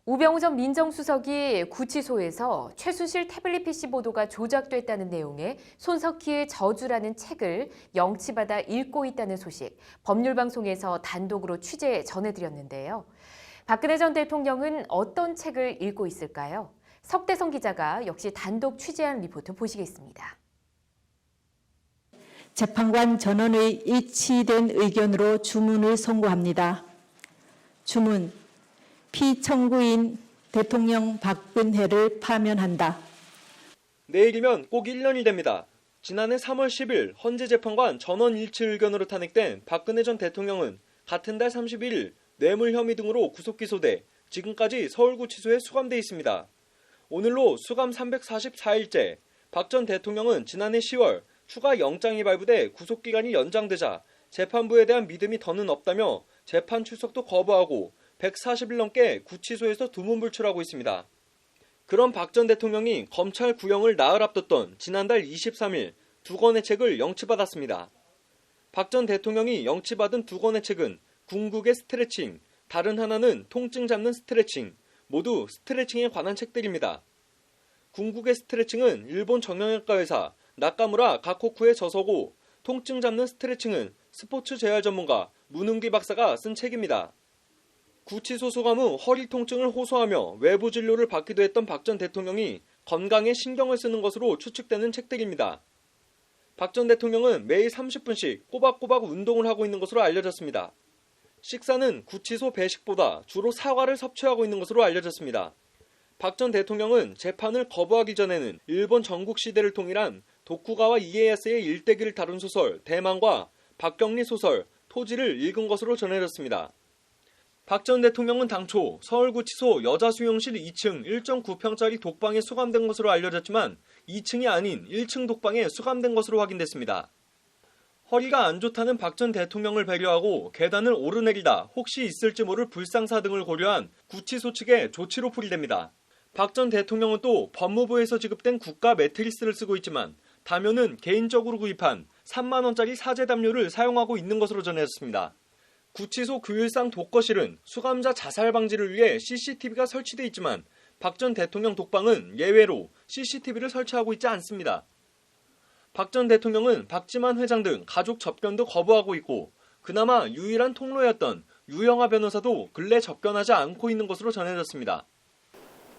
우병우 전 민정수석이 구치소에서 최순실 태블릿 PC 보도가 조작됐다는 내용의 손석희의 저주라는 책을 영치받아 읽고 있다는 소식, 법률방송에서 단독으로 취재 전해드렸는데요. 박근혜 전 대통령은 어떤 책을 읽고 있을까요? 석대성 기자가 역시 단독 취재한 리포트 보시겠습니다. 재판관 전원의 일치된 의견으로 주문을 선고합니다. 주문, 피청구인 대통령 박근혜를 파면한다. 내일이면 꼭 1년이 됩니다. 지난해 3월 10일 헌재재판관 전원 일치 의견으로 탄핵된 박근혜 전 대통령은 같은 달 31일 뇌물 혐의 등으로 구속 기소돼 지금까지 서울구치소에 수감돼 있습니다. 오늘로 수감 344일째, 박 전 대통령은 지난해 10월 추가 영장이 발부돼 구속기간이 연장되자 재판부에 대한 믿음이 더는 없다며 재판 출석도 거부하고 140일 넘게 구치소에서 두문불출하고 있습니다. 그런 박 전 대통령이 검찰 구형을 나흘 앞뒀던 지난달 23일 두 권의 책을 영치받았습니다. 박 전 대통령이 영치받은 두 권의 책은 궁극의 스트레칭, 다른 하나는 통증 잡는 스트레칭, 모두 스트레칭에 관한 책들입니다. 궁극의 스트레칭은 일본 정형외과 의사 나카무라 가코쿠의 저서고, 통증 잡는 스트레칭은 스포츠 재활 전문가 문은기 박사가 쓴 책입니다. 구치소 수감 후 허리 통증을 호소하며 외부 진료를 받기도 했던 박 전 대통령이 건강에 신경을 쓰는 것으로 추측되는 책들입니다. 박 전 대통령은 매일 30분씩 꼬박꼬박 운동을 하고 있는 것으로 알려졌습니다. 식사는 구치소 배식보다 주로 사과를 섭취하고 있는 것으로 알려졌습니다. 박 전 대통령은 재판을 거부하기 전에는 일본 전국시대를 통일한 도쿠가와 이에야스의 일대기를 다룬 소설 대망과 박경리 소설 토지를 읽은 것으로 전해졌습니다. 박 전 대통령은 당초 서울구치소 여자수용실 2층 1.9평짜리 독방에 수감된 것으로 알려졌지만 2층이 아닌 1층 독방에 수감된 것으로 확인됐습니다. 허리가 안 좋다는 박 전 대통령을 배려하고 계단을 오르내리다 혹시 있을지 모를 불상사 등을 고려한 구치소 측의 조치로 풀이됩니다. 박 전 대통령은 또 법무부에서 지급된 국가 매트리스를 쓰고 있지만 담요는 개인적으로 구입한 3만 원짜리 사제 담요를 사용하고 있는 것으로 전해졌습니다. 구치소 규율상 독거실은 수감자 자살 방지를 위해 CCTV가 설치돼 있지만 박 전 대통령 독방은 예외로 CCTV를 설치하고 있지 않습니다. 박 전 대통령은 박지만 회장 등 가족 접견도 거부하고 있고 그나마 유일한 통로였던 유영하 변호사도 근래 접견하지 않고 있는 것으로 전해졌습니다.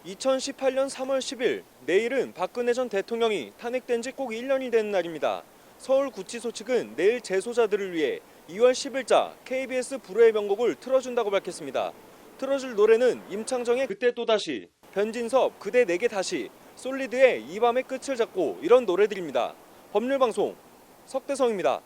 2018년 3월 10일, 내일은 박근혜 전 대통령이 탄핵된 지 꼭 1년이 되는 날입니다. 서울구치소 측은 내일 재소자들을 위해 2월 10일자 KBS 불후의 명곡을 틀어준다고 밝혔습니다. 틀어줄 노래는 임창정의 그때 또다시, 변진섭 그대 내게 다시, 솔리드의 이 밤의 끝을 잡고 이런 노래들입니다. 법률방송 석대성입니다.